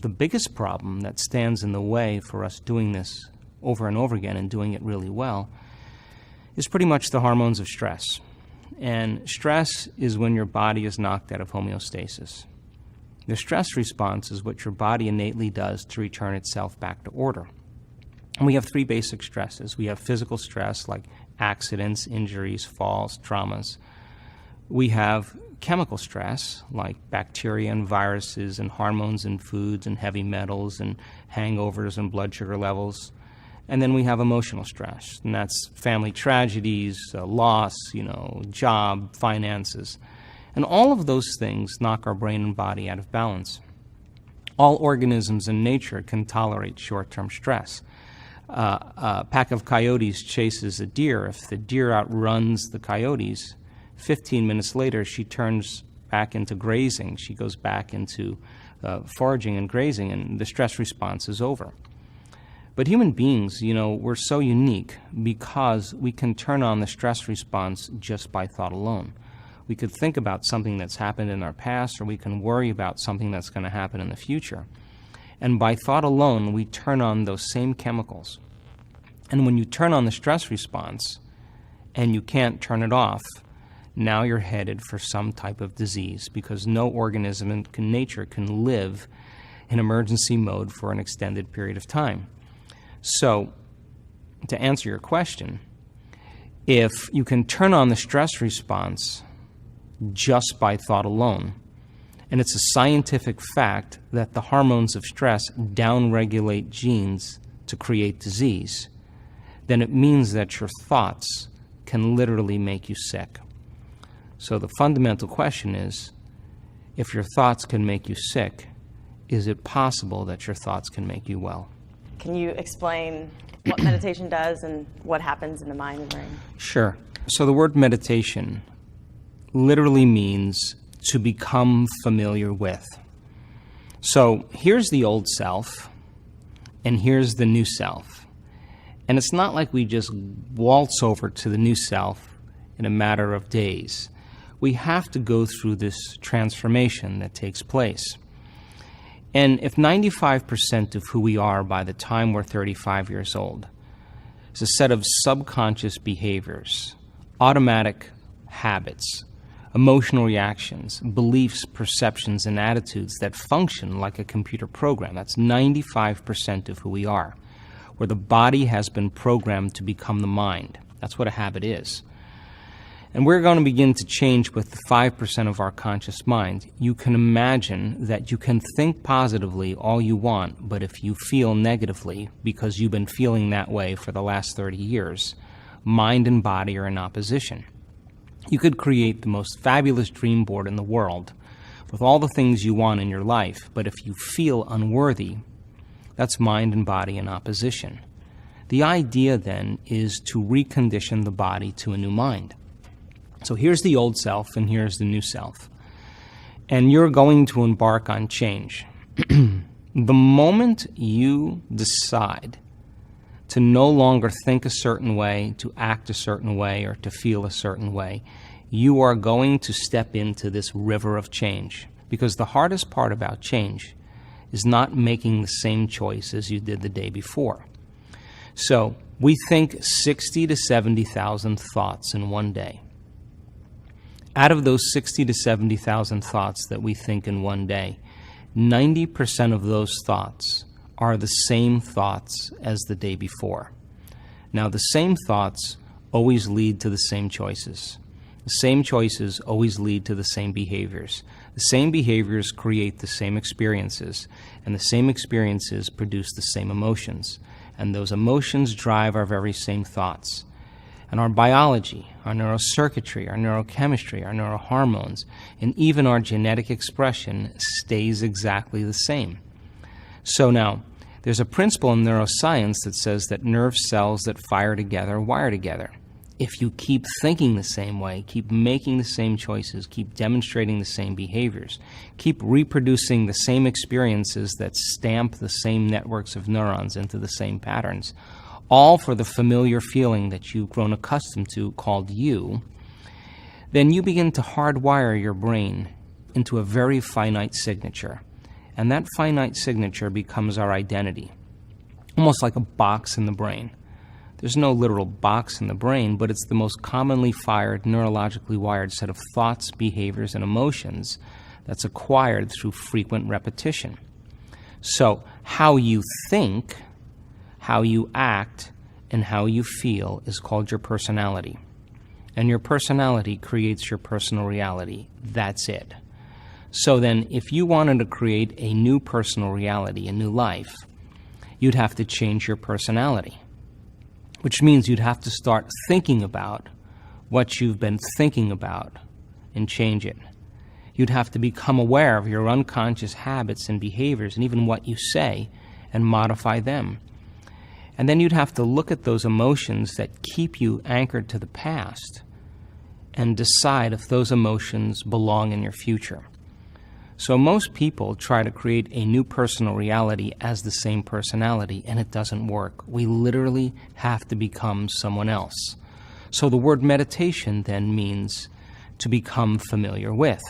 the biggest problem that stands in the way for us doing this over and over again and doing it really well is pretty much the hormones of stress. And stress is when your body is knocked out of homeostasis. The stress response is what your body innately does to return itself back to order. And we have three basic stresses. We have physical stress like accidents, injuries, falls, traumas. We have chemical stress like bacteria and viruses and hormones and foods and heavy metals and hangovers and blood sugar levels. And then we have emotional stress, and that's family tragedies, loss, job, finances. And all of those things knock our brain and body out of balance. All organisms in nature can tolerate short-term stress. A pack of coyotes chases a deer. If the deer outruns the coyotes, 15 minutes later she turns back into grazing. She goes back into foraging and grazing, and the stress response is over. But human beings, we're so unique because we can turn on the stress response just by thought alone. We could think about something that's happened in our past, or we can worry about something that's going to happen in the future. And by thought alone, we turn on those same chemicals. And when you turn on the stress response and you can't turn it off, now you're headed for some type of disease, because no organism in nature can live in emergency mode for an extended period of time. So, to answer your question, if you can turn on the stress response just by thought alone, and it's a scientific fact that the hormones of stress downregulate genes to create disease, then it means that your thoughts can literally make you sick. So the fundamental question is, if your thoughts can make you sick, is it possible that your thoughts can make you well? Can you explain what meditation does and what happens in the mind and brain? Sure. So the word meditation literally means to become familiar with. So here's the old self, and here's the new self. And it's not like we just waltz over to the new self in a matter of days. We have to go through this transformation that takes place. And if 95% of who we are by the time we're 35 years old is a set of subconscious behaviors, automatic habits, emotional reactions, beliefs, perceptions, and attitudes that function like a computer program, that's 95% of who we are, where the body has been programmed to become the mind. That's what a habit is. And we're going to begin to change with the 5% of our conscious mind. You can imagine that you can think positively all you want, but if you feel negatively, because you've been feeling that way for the last 30 years, mind and body are in opposition. You could create the most fabulous dream board in the world with all the things you want in your life, but if you feel unworthy, that's mind and body in opposition. The idea then is to recondition the body to a new mind. So here's the old self and here's the new self. And you're going to embark on change. The moment you decide to no longer think a certain way, to act a certain way, or to feel a certain way, you are going to step into this river of change. Because the hardest part about change is not making the same choice as you did the day before. So we think 60 to 70,000 thoughts in one day. Out of those 60 to 70,000 thoughts that we think in one day, 90% of those thoughts are the same thoughts as the day before. Now, the same thoughts always lead to the same choices. The same choices always lead to the same behaviors. The same behaviors create the same experiences, and the same experiences produce the same emotions. And those emotions drive our very same thoughts. And our biology, our neurocircuitry, our neurochemistry, our neurohormones, and even our genetic expression stays exactly the same. So now, there's a principle in neuroscience that says that nerve cells that fire together wire together. If you keep thinking the same way, keep making the same choices, keep demonstrating the same behaviors, keep reproducing the same experiences that stamp the same networks of neurons into the same patterns, all for the familiar feeling that you've grown accustomed to called you, then you begin to hardwire your brain into a very finite signature. And that finite signature becomes our identity, almost like a box in the brain. There's no literal box in the brain, but it's the most commonly fired, neurologically wired set of thoughts, behaviors, and emotions that's acquired through frequent repetition. So how you think, how you act, and how you feel is called your personality. And your personality creates your personal reality. That's it. So then, if you wanted to create a new personal reality, a new life, you'd have to change your personality, which means you'd have to start thinking about what you've been thinking about and change it. You'd have to become aware of your unconscious habits and behaviors and even what you say and modify them. And then you'd have to look at those emotions that keep you anchored to the past and decide if those emotions belong in your future. So most people try to create a new personal reality as the same personality, and it doesn't work. We literally have to become someone else. So the word meditation then means to become familiar with.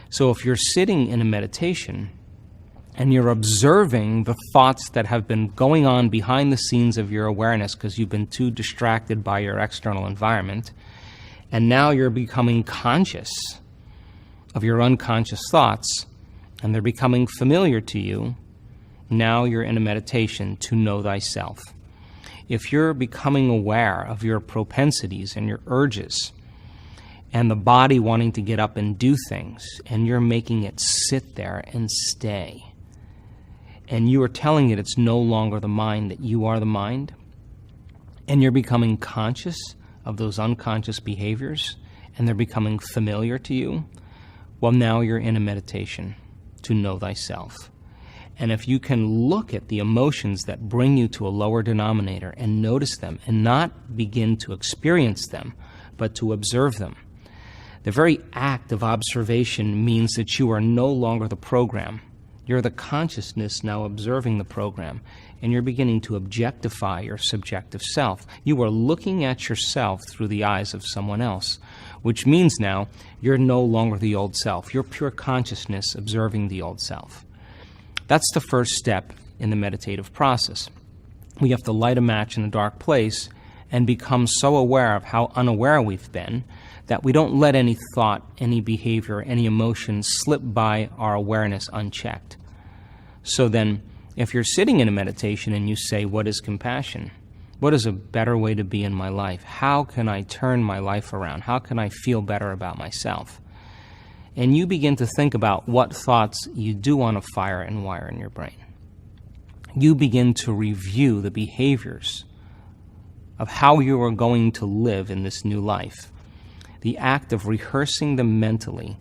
So if you're sitting in a meditation and you're observing the thoughts that have been going on behind the scenes of your awareness because you've been too distracted by your external environment, and now you're becoming conscious of your unconscious thoughts, and they're becoming familiar to you, now you're in a meditation to know thyself. If you're becoming aware of your propensities and your urges, and the body wanting to get up and do things, and you're making it sit there and stay, and you are telling it it's no longer the mind, that you are the mind, and you're becoming conscious of those unconscious behaviors, and they're becoming familiar to you, well, now you're in a meditation to know thyself. And if you can look at the emotions that bring you to a lower denominator and notice them and not begin to experience them, but to observe them, the very act of observation means that you are no longer the program. You're the consciousness now observing the program, and you're beginning to objectify your subjective self. You are looking at yourself through the eyes of someone else, which means now you're no longer the old self. You're pure consciousness observing the old self. That's the first step in the meditative process. We have to light a match in a dark place and become so aware of how unaware we've been that we don't let any thought, any behavior, any emotion slip by our awareness unchecked. So then, if you're sitting in a meditation and you say, what is compassion? What is a better way to be in my life? How can I turn my life around? How can I feel better about myself? And you begin to think about what thoughts you do want to fire and wire in your brain. You begin to review the behaviors of how you are going to live in this new life. The act of rehearsing them mentally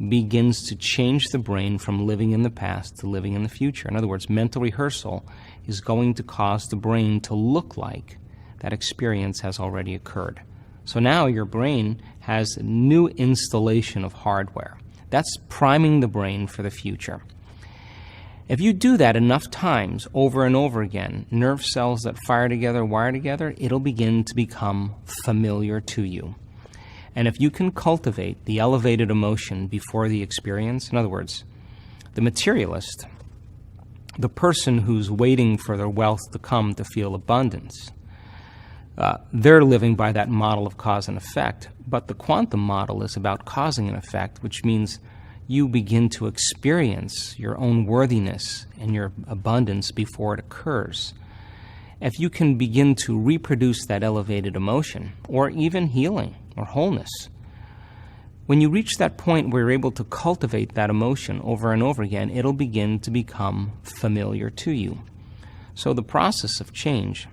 begins to change the brain from living in the past to living in the future. In other words, mental rehearsal is going to cause the brain to look like that experience has already occurred. So now your brain has a new installation of hardware. That's priming the brain for the future. If you do that enough times, over and over again, nerve cells that fire together, wire together, it'll begin to become familiar to you. And if you can cultivate the elevated emotion before the experience, in other words, the materialist, the person who's waiting for their wealth to come to feel abundance, they're living by that model of cause and effect. But the quantum model is about causing an effect, which means you begin to experience your own worthiness and your abundance before it occurs. If you can begin to reproduce that elevated emotion, or even healing or wholeness, when you reach that point where you're able to cultivate that emotion over and over again, it'll begin to become familiar to you. So the process of change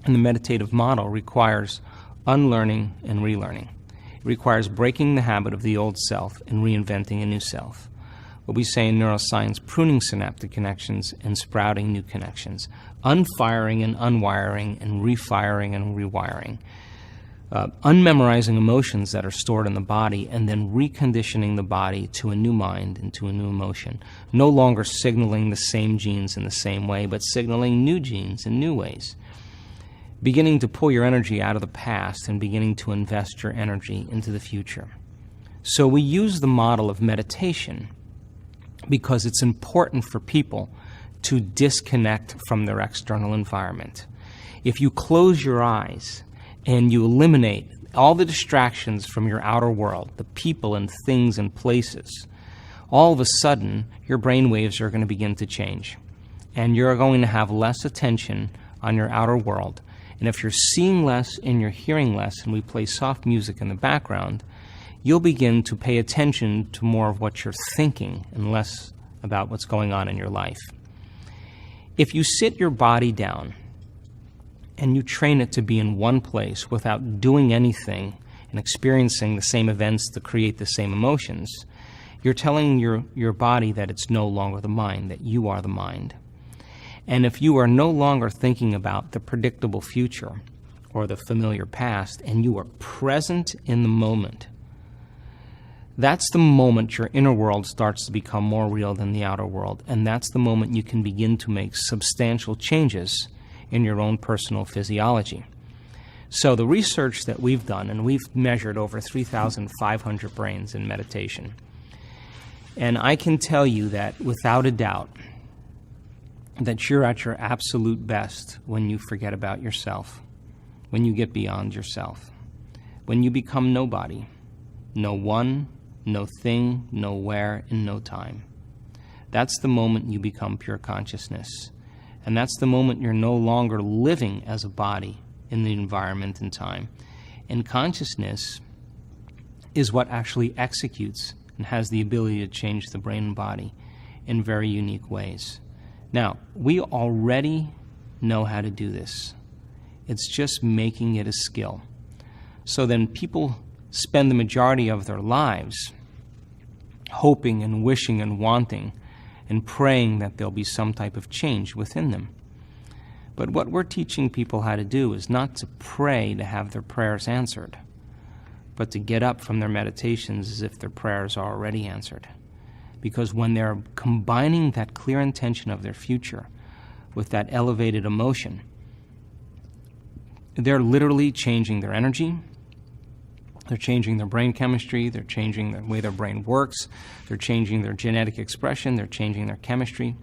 in the meditative model requires unlearning and relearning. It requires breaking the habit of the old self and reinventing a new self. What we say in neuroscience, pruning synaptic connections and sprouting new connections, unfiring and unwiring and refiring and rewiring, unmemorizing emotions that are stored in the body and then reconditioning the body to a new mind and to a new emotion, no longer signaling the same genes in the same way, but signaling new genes in new ways. Beginning to pull your energy out of the past and beginning to invest your energy into the future. So we use the model of meditation because it's important for people to disconnect from their external environment. If you close your eyes and you eliminate all the distractions from your outer world, the people and things and places, all of a sudden your brain waves are going to begin to change. And you're going to have less attention on your outer world. And if you're seeing less and you're hearing less, and we play soft music in the background, you'll begin to pay attention to more of what you're thinking and less about what's going on in your life. If you sit your body down and you train it to be in one place without doing anything and experiencing the same events to create the same emotions, you're telling your body that it's no longer the mind, that you are the mind. And if you are no longer thinking about the predictable future or the familiar past, and you are present in the moment, that's the moment your inner world starts to become more real than the outer world. And that's the moment you can begin to make substantial changes in your own personal physiology. So the research that we've done, and we've measured over 3,500 brains in meditation, and I can tell you that without a doubt, that you're at your absolute best when you forget about yourself, when you get beyond yourself, when you become nobody, no one, no thing, nowhere, and no time. That's the moment you become pure consciousness. And that's the moment you're no longer living as a body in the environment and time. And consciousness is what actually executes and has the ability to change the brain and body in very unique ways. Now, we already know how to do this. It's just making it a skill. So then people spend the majority of their lives hoping and wishing and wanting and praying that there'll be some type of change within them. But what we're teaching people how to do is not to pray to have their prayers answered, but to get up from their meditations as if their prayers are already answered. Because when they're combining that clear intention of their future with that elevated emotion, they're literally changing their energy, they're changing their brain chemistry, they're changing the way their brain works, they're changing their genetic expression, they're changing their chemistry.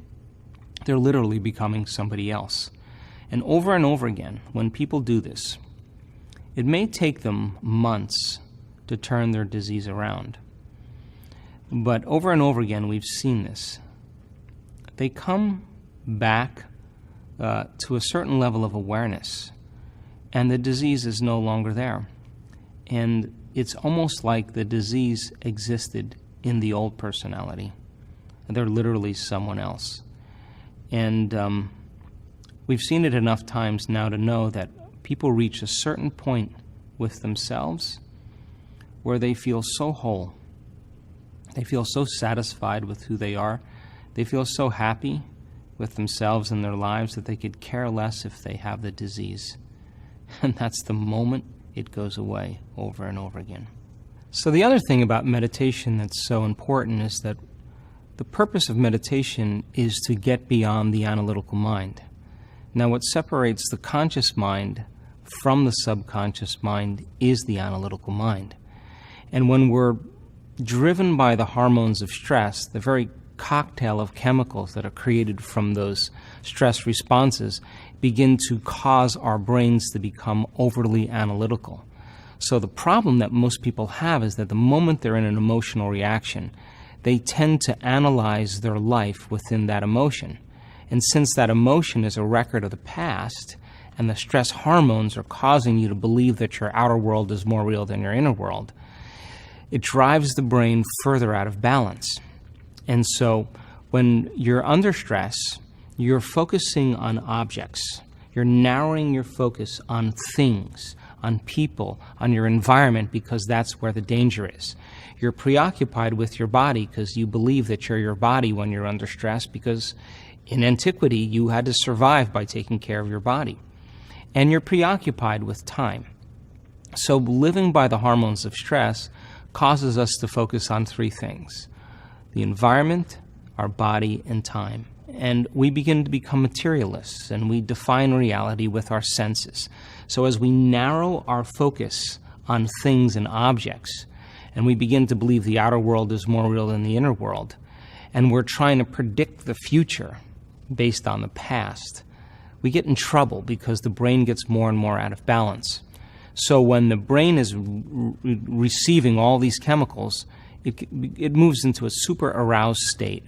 They're literally becoming somebody else. And over again, when people do this, it may take them months to turn their disease around. But over and over again, we've seen this. They come back to a certain level of awareness, and the disease is no longer there. And it's almost like the disease existed in the old personality. They're literally someone else. And we've seen it enough times now to know that people reach a certain point with themselves where they feel so whole. They feel so satisfied with who they are. They feel so happy with themselves and their lives that they could care less if they have the disease. And that's the moment it goes away over and over again. So the other thing about meditation that's so important is that the purpose of meditation is to get beyond the analytical mind. Now, what separates the conscious mind from the subconscious mind is the analytical mind. And when we're driven by the hormones of stress, the very cocktail of chemicals that are created from those stress responses begin to cause our brains to become overly analytical. So the problem that most people have is that the moment they're in an emotional reaction, they tend to analyze their life within that emotion. And since that emotion is a record of the past, and the stress hormones are causing you to believe that your outer world is more real than your inner world, it drives the brain further out of balance. And so when you're under stress, you're focusing on objects. You're narrowing your focus on things, on people, on your environment, because that's where the danger is. You're preoccupied with your body because you believe that you're your body when you're under stress, because in antiquity you had to survive by taking care of your body. And you're preoccupied with time. So living by the hormones of stress causes us to focus on three things: the environment, our body, and time. And we begin to become materialists, and we define reality with our senses. So as we narrow our focus on things and objects, and we begin to believe the outer world is more real than the inner world, and we're trying to predict the future based on the past, we get in trouble because the brain gets more and more out of balance. So when the brain is receiving all these chemicals, it moves into a super aroused state.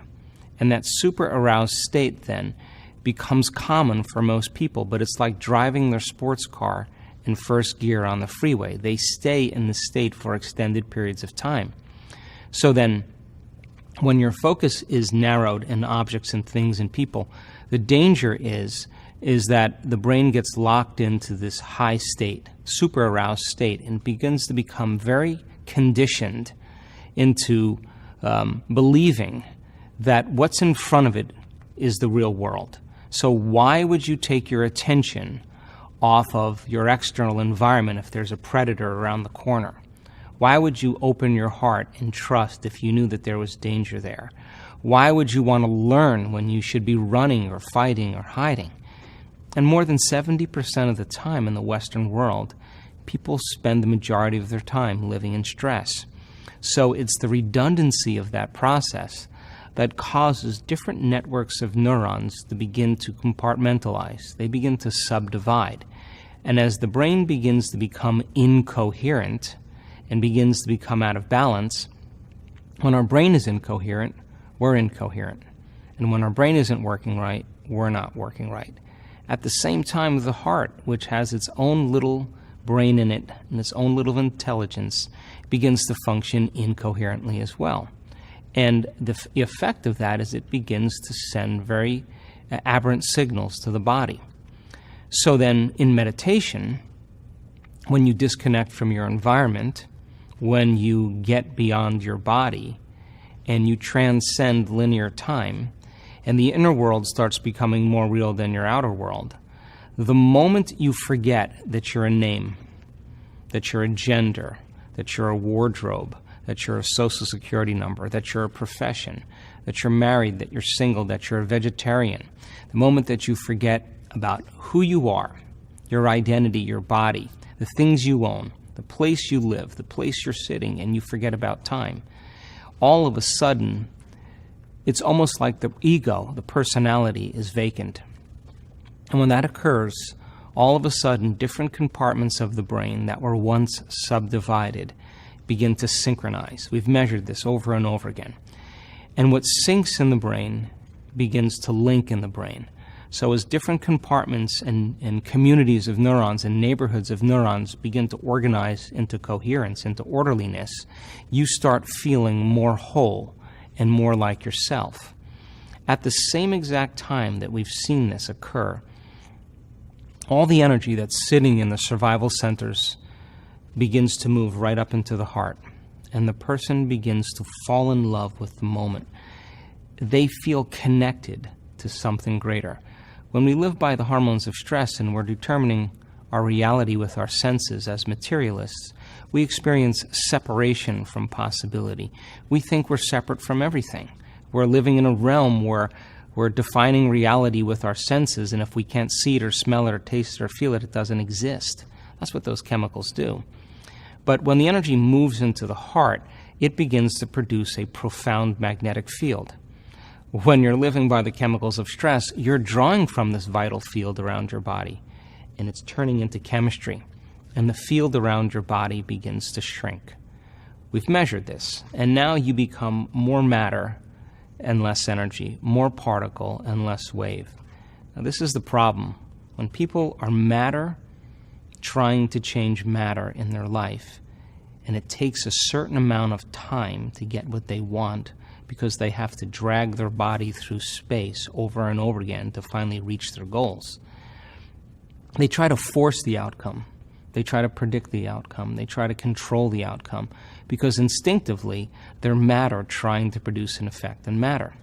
And that super aroused state then becomes common for most people, but it's like driving their sports car in first gear on the freeway. They stay in the state for extended periods of time. So then, when your focus is narrowed in objects and things and people, the danger is that the brain gets locked into this high state, super aroused state, and begins to become very conditioned into believing that what's in front of it is the real world. So why would you take your attention off of your external environment if there's a predator around the corner? Why would you open your heart and trust if you knew that there was danger there? Why would you want to learn when you should be running or fighting or hiding? And more than 70% of the time in the Western world, people spend the majority of their time living in stress. So it's the redundancy of that process that causes different networks of neurons to begin to compartmentalize. They begin to subdivide. And as the brain begins to become incoherent and begins to become out of balance, when our brain is incoherent, we're incoherent. And when our brain isn't working right, we're not working right. At the same time, the heart, which has its own little brain in it and its own little intelligence, begins to function incoherently as well. And the effect of that is it begins to send very aberrant signals to the body. So then in meditation, when you disconnect from your environment, when you get beyond your body and you transcend linear time, and the inner world starts becoming more real than your outer world, the moment you forget that you're a name, that you're a gender, that you're a wardrobe, that you're a social security number, that you're a profession, that you're married, that you're single, that you're a vegetarian, the moment that you forget about who you are, your identity, your body, the things you own, the place you live, the place you're sitting, and you forget about time, all of a sudden, it's almost like the ego, the personality, is vacant. And when that occurs, all of a sudden, different compartments of the brain that were once subdivided begin to synchronize. We've measured this over and over again. And what syncs in the brain begins to link in the brain. So as different compartments and communities of neurons and neighborhoods of neurons begin to organize into coherence, into orderliness, you start feeling more whole and more like yourself. At the same exact time that we've seen this occur, all the energy that's sitting in the survival centers begins to move right up into the heart, and the person begins to fall in love with the moment. They feel connected to something greater. When we live by the hormones of stress and we're determining our reality with our senses as materialists, we experience separation from possibility. We think we're separate from everything. We're living in a realm where we're defining reality with our senses, and if we can't see it or smell it or taste it or feel it, it doesn't exist. That's what those chemicals do. But when the energy moves into the heart, it begins to produce a profound magnetic field. When you're living by the chemicals of stress, you're drawing from this vital field around your body, and it's turning into chemistry, and the field around your body begins to shrink. We've measured this, and now you become more matter and less energy, more particle and less wave. Now, this is the problem. When people are matter trying to change matter in their life, and it takes a certain amount of time to get what they want because they have to drag their body through space over and over again to finally reach their goals. They try to force the outcome. They try to predict the outcome. They try to control the outcome because instinctively they're matter trying to produce an effect in matter.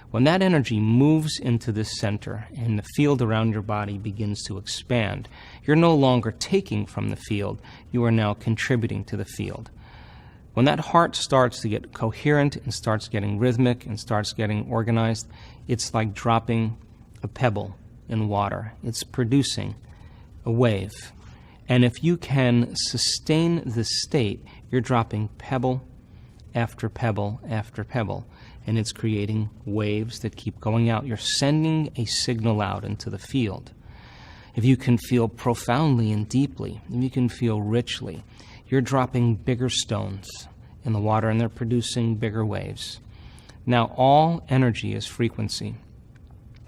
When that energy moves into this center and the field around your body begins to expand, you're no longer taking from the field, you are now contributing to the field. When that heart starts to get coherent and starts getting rhythmic and starts getting organized, it's like dropping a pebble in water. It's producing a wave. And if you can sustain this state, you're dropping pebble after pebble after pebble. and it's creating waves that keep going out. You're sending a signal out into the field. If you can feel profoundly and deeply, if you can feel richly, you're dropping bigger stones in the water and they're producing bigger waves. Now, all energy is frequency,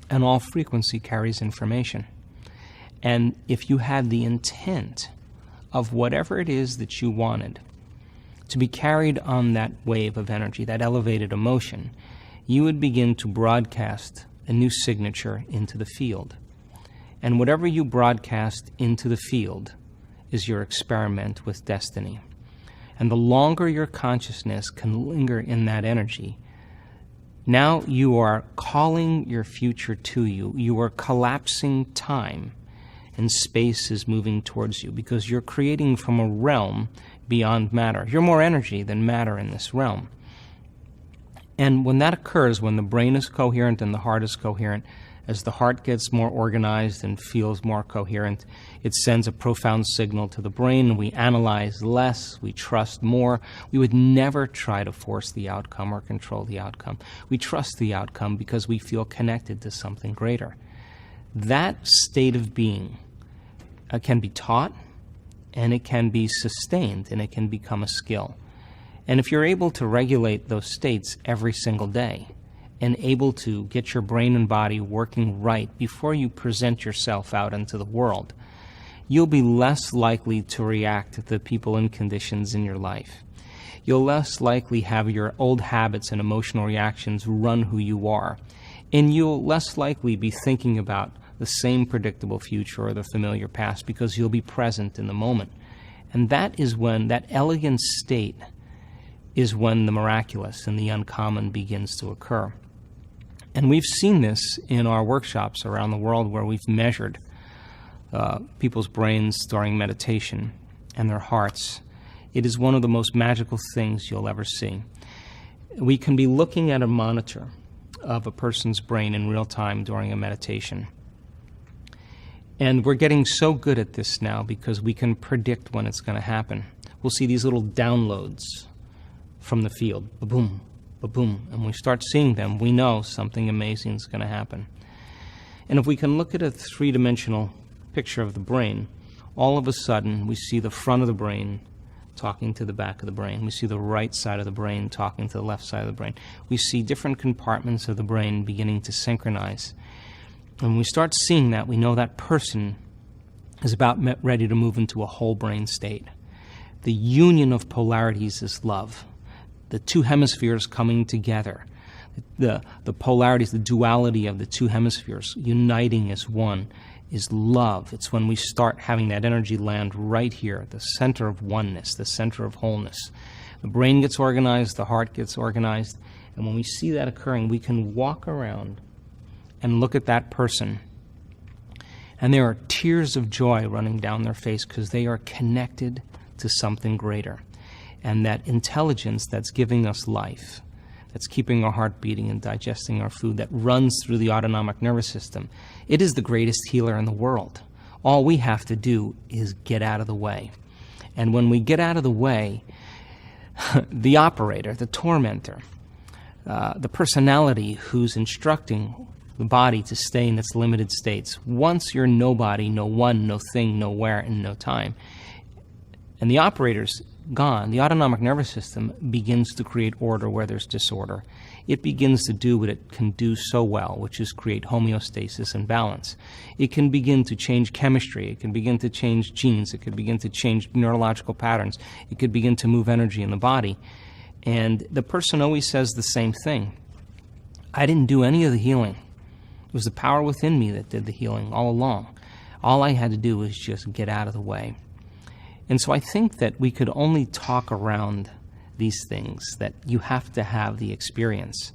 and all frequency carries information. And if you had the intent of whatever it is that you wanted to be carried on that wave of energy, that elevated emotion, you would begin to broadcast a new signature into the field. And whatever you broadcast into the field is your experiment with destiny. And the longer your consciousness can linger in that energy, now you are calling your future to you. You are collapsing time, and space is moving towards you because you're creating from a realm beyond matter. You're more energy than matter in this realm. And when that occurs, when the brain is coherent and the heart is coherent, as the heart gets more organized and feels more coherent, it sends a profound signal to the brain. We analyze less, we trust more. We would never try to force the outcome or control the outcome. We trust the outcome because we feel connected to something greater. That state of being can be taught, and it can be sustained, and it can become a skill. And if you're able to regulate those states every single day, and able to get your brain and body working right before you present yourself out into the world, you'll be less likely to react to the people and conditions in your life. You'll less likely have your old habits and emotional reactions run who you are. And you'll less likely be thinking about the same predictable future or the familiar past because you'll be present in the moment. And that is when, that elegant state is when the miraculous and the uncommon begins to occur. And we've seen this in our workshops around the world where we've measured people's brains during meditation and their hearts. It is one of the most magical things you'll ever see. We can be looking at a monitor of a person's brain in real time during a meditation. And we're getting so good at this now because we can predict when it's going to happen. We'll see these little downloads from the field, ba-boom, ba-boom, and we start seeing them, we know something amazing is going to happen. And if we can look at a three-dimensional picture of the brain, all of a sudden we see the front of the brain talking to the back of the brain. We see the right side of the brain talking to the left side of the brain. We see different compartments of the brain beginning to synchronize. And when we start seeing that, we know that person is about ready to move into a whole brain state. The union of polarities is love. The two hemispheres coming together, the polarities, the duality of the two hemispheres uniting as one is love. It's when we start having that energy land right here, the center of oneness, the center of wholeness. The brain gets organized, the heart gets organized, and when we see that occurring, we can walk around and look at that person, and there are tears of joy running down their face because they are connected to something greater. And that intelligence that's giving us life, that's keeping our heart beating and digesting our food, that runs through the autonomic nervous system, it is the greatest healer in the world. All we have to do is get out of the way. And when we get out of the way, the operator, the tormentor, the personality who's instructing the body to stay in its limited states, once you're nobody, no one, no thing, nowhere, and no time, and the operator's gone, the autonomic nervous system begins to create order where there's disorder. It begins to do what it can do so well, which is create homeostasis and balance. It can begin to change chemistry. It can begin to change genes. It could begin to change neurological patterns. It could begin to move energy in the body. And the person always says the same thing. I didn't do any of the healing. It was the power within me that did the healing all along. All I had to do was just get out of the way. And so I think that we could only talk around these things, that you have to have the experience.